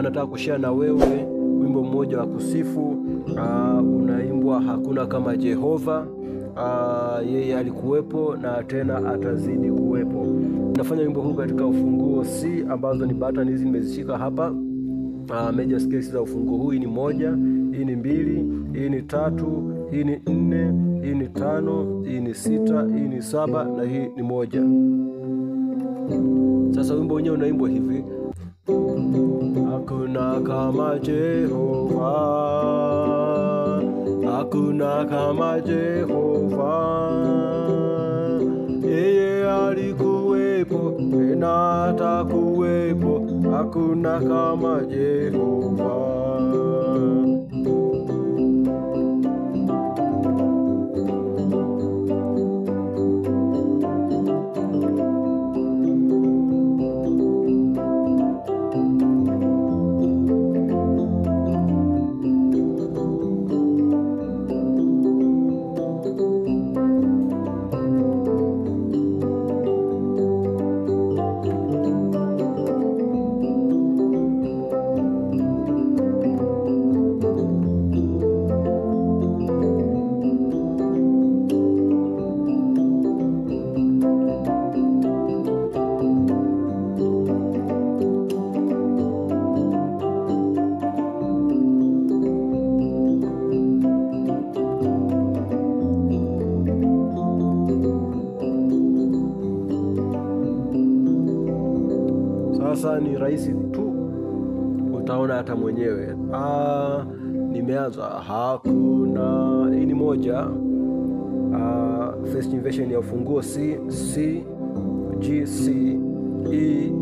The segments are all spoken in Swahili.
nataka kushare na wewe wimbo mmoja wa kusifu. Unaimbwa hakuna kama Jehova. Yeye alikuwepo na tena atazidi kuwepo. Nafanya wimbo huu katika ufunguo C, ambazo ni button hizi nimezishika hapa. Major scales za ufunguo huu, hii ni 1, hii ni 2, hii ni 3, hii ni 4, hii ni 5, hii ni 6, hii ni 7 na hii ni 1. Sasa wimbo wenyewe unaimbwa hivi: hakuna kama Jehova, hakuna kama Jehova. Yeye alikuwepo tena atakuwepo, hakuna kama Jehova. Sasa ni rahisi tu, utaona hata mwenyewe. Nimeanza hakuna, hii ni 1, first inversion ya ufunguo C, C, G, C, E,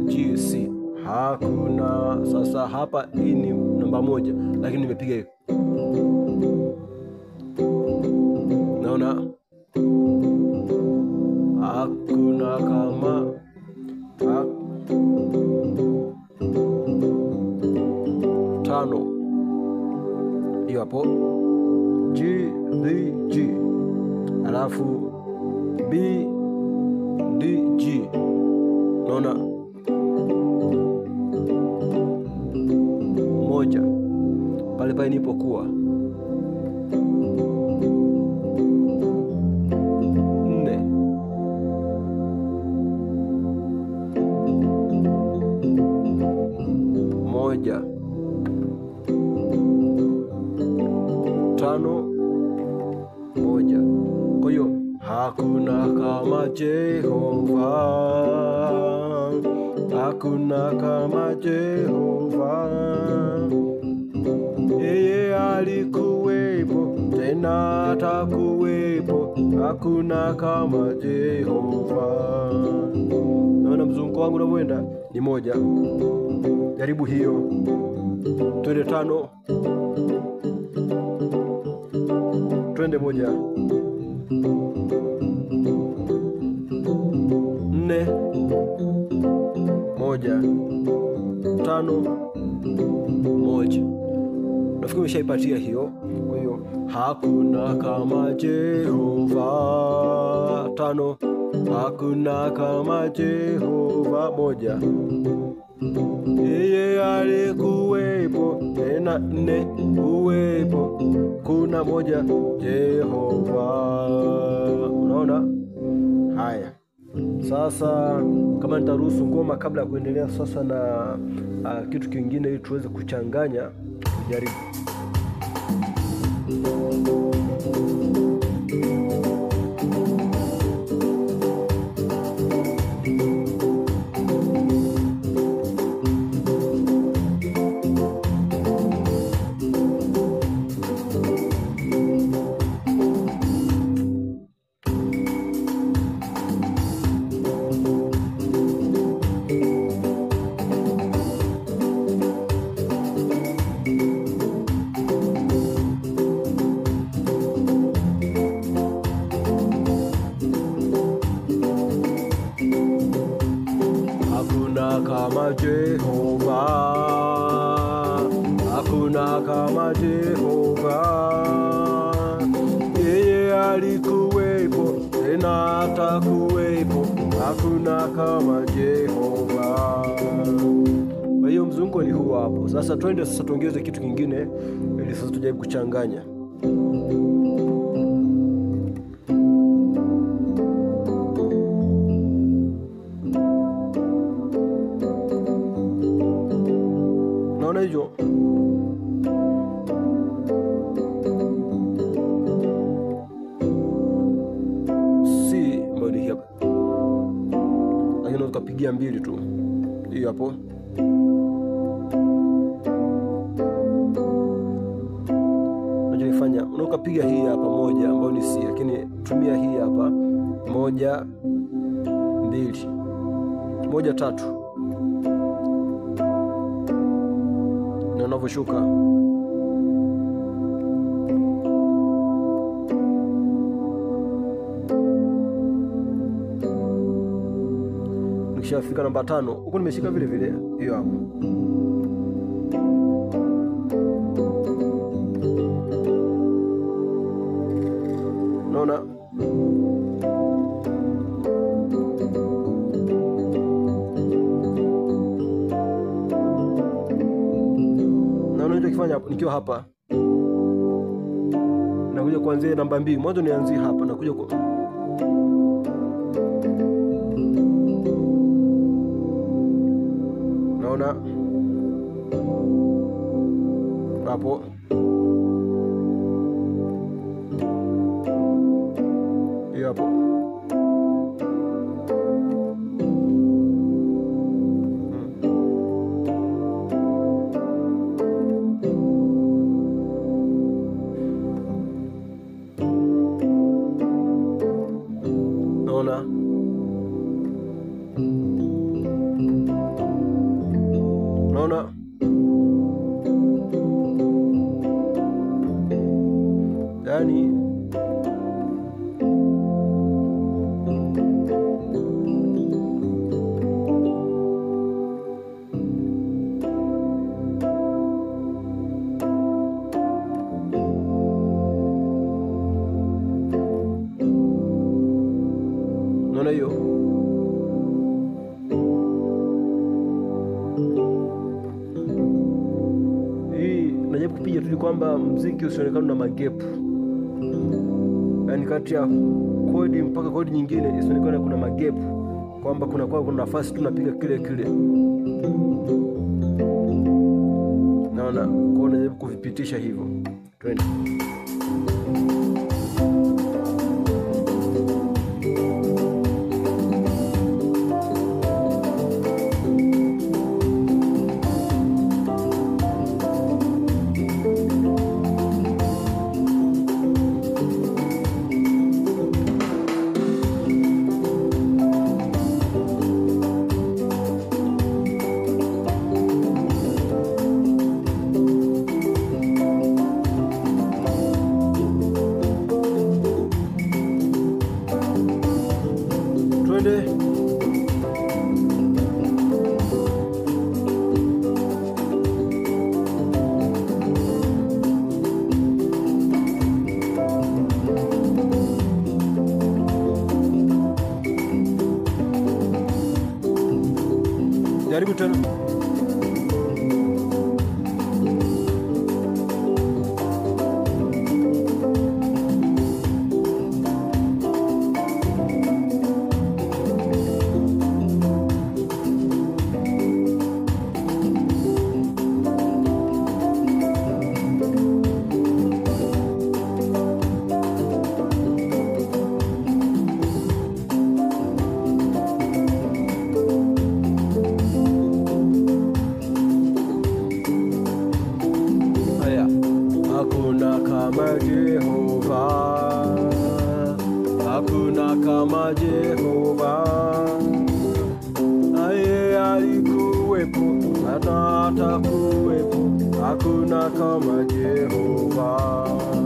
G, C. Hakuna. Sasa hapa hii ni namba 1, lakini nimepiga hivi. Naona hakuna kama tano, hiyo hapo G, D, G, alafu B, D, G. Naona 1 pale pale nipokuwa 4, 1, 5, 1. Kwa hiyo hakuna kama Jehova, hakuna kama Jehova. Yeye alikuwepo tena atakuwepo, hakuna kama Jehova. Naona mzunguko wangu unavyoenda ni 1. Jaribu hiyo. Twende 5, twende 1, 4, 1, 5, 1. Nafikiri umeshaipatia hiyo. Kwa hiyo hakuna kama Jehova. 5, hakuna kama Jehova. 1, yeye alikuwepo tena 4 uwepo, kuna 1 Jehova. Unaona haya. Sasa kama nitaruhusu ngoma kabla ya kuendelea sasa na kitu kingine, ili tuweze kuchanganya, jaribu. kama Jehova, hakuna kama Jehova. Yeye alikuwepo tena atakuwepo, hakuna kama Jehova. Kwa hiyo mzunguko ni huu hapo. Sasa twende sasa tuongeze kitu kingine ili sasa tujaribu kuchanganya. Naona hiyo si mbali hapa, lakini tukapigia mbili tu, hiyo hapo. Unajifanya unaokapiga hii hapa moja ambayo ni C, lakini tumia hii hapa 1 2 1 3, na unavyoshuka nikishafika namba 5 huko nimeshika vile vile hiyo hapo. Naona kifanya hapo, nikiwa hapa nakuja kuanzia namba 2. Mwanzo nianzie hapa, nakuja kwa naona hapo hiyo hapo. Naona yani naona hiyo hii najaribu kupiga tu kwamba muziki usionekane na magepu, yaani kati ya kodi mpaka kodi nyingine isionekane kuna magepu, kwamba kuna nafasi tu napiga kile kile. Naona kwa najaribu kuvipitisha hivyo. Twende. Jaribu tena. Hakuna kama Jehova, naye alikuwepo hata atakuwepo. Hakuna kama Jehova.